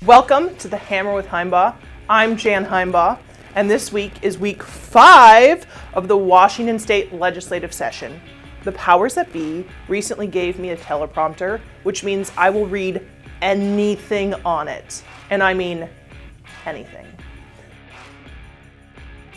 Welcome to the Hammer with Himebaugh. I'm Jan Himebaugh, and this week is week 5 of the Washington State legislative session. The powers that be recently gave me a teleprompter, which means I will read anything on it. And I mean anything.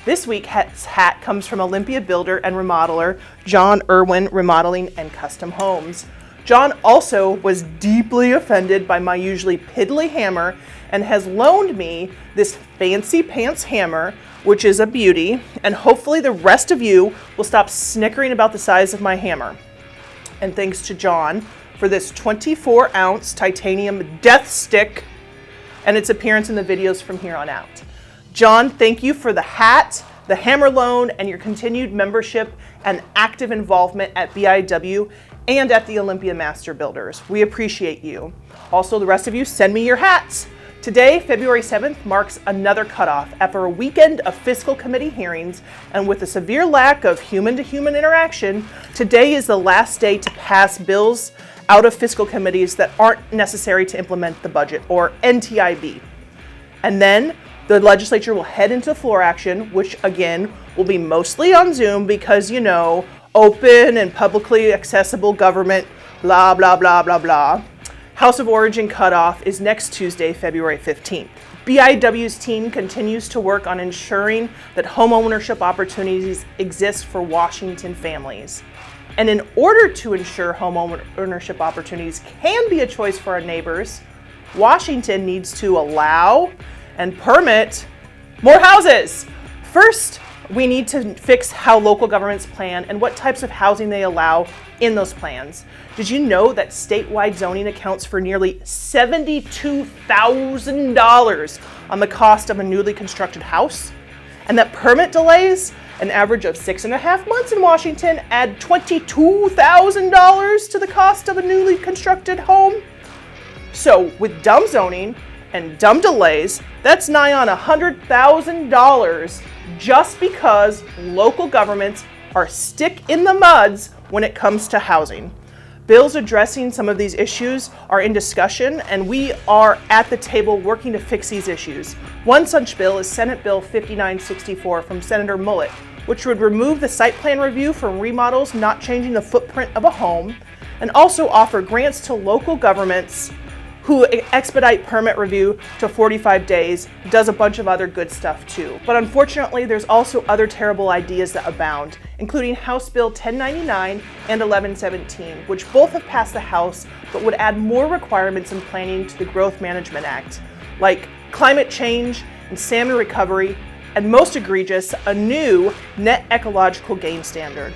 This week's hat comes from Olympia builder and remodeler John Irwin Remodeling and Custom Homes. John also was deeply offended by my usually piddly hammer and has loaned me this fancy pants hammer, which is a beauty, and hopefully the rest of you will stop snickering about the size of my hammer. And thanks to John for this 24-ounce titanium death stick and its appearance in the videos from here on out. John, thank you for the hat, the hammer loan, and your continued membership and active involvement at BIAW and at the Olympia Master Builders. We appreciate you. Also, the rest of you, send me your hats. Today, February 7th, marks another cutoff after a weekend of fiscal committee hearings, and with a severe lack of human-to-human interaction, today is the last day to pass bills out of fiscal committees that aren't necessary to implement the budget, or NTIB. And then the legislature will head into floor action, which again will be mostly on Zoom because, you know, open and publicly accessible government, blah, blah, blah, blah, blah. House of Origin cutoff is next Tuesday, February 15th. BIW's team continues to work on ensuring that homeownership opportunities exist for Washington families. And in order to ensure homeownership opportunities can be a choice for our neighbors, Washington needs to allow and permit more houses. First, we need to fix how local governments plan and what types of housing they allow in those plans. Did you know that statewide zoning accounts for nearly $72,000 on the cost of a newly constructed house? And that permit delays, an average of 6.5 months in Washington, add $22,000 to the cost of a newly constructed home? So with dumb zoning and dumb delays, that's nigh on $100,000 just because local governments are stick in the muds when it comes to housing. Bills addressing some of these issues are in discussion, and we are at the table working to fix these issues. One such bill is Senate Bill 5964 from Senator Mullet, which would remove the site plan review for remodels not changing the footprint of a home, and also offer grants to local governments who expedite permit review to 45 days, does a bunch of other good stuff too. But unfortunately, there's also other terrible ideas that abound, including House Bill 1099 and 1117, which both have passed the House, but would add more requirements and planning to the Growth Management Act, like climate change and salmon recovery, and most egregious, a new net ecological gain standard,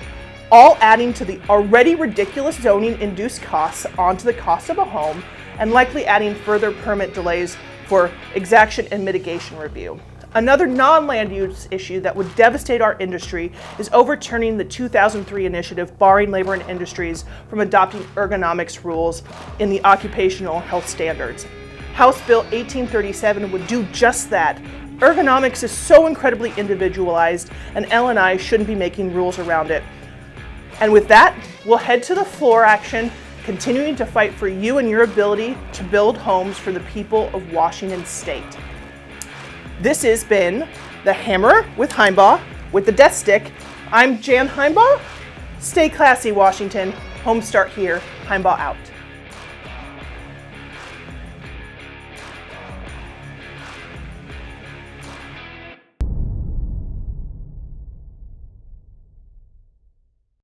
all adding to the already ridiculous zoning-induced costs onto the cost of a home, and likely adding further permit delays for exaction and mitigation review. Another non-land use issue that would devastate our industry is overturning the 2003 initiative barring labor and industries from adopting ergonomics rules in the occupational health standards. House Bill 1837 would do just that. Ergonomics is so incredibly individualized, and L&I shouldn't be making rules around it. And with that, we'll head to the floor action, continuing to fight for you and your ability to build homes for the people of Washington State. This has been the Hammer with Himebaugh with the Death Stick. I'm Jan Himebaugh. Stay classy, Washington. Home start here. Himebaugh out.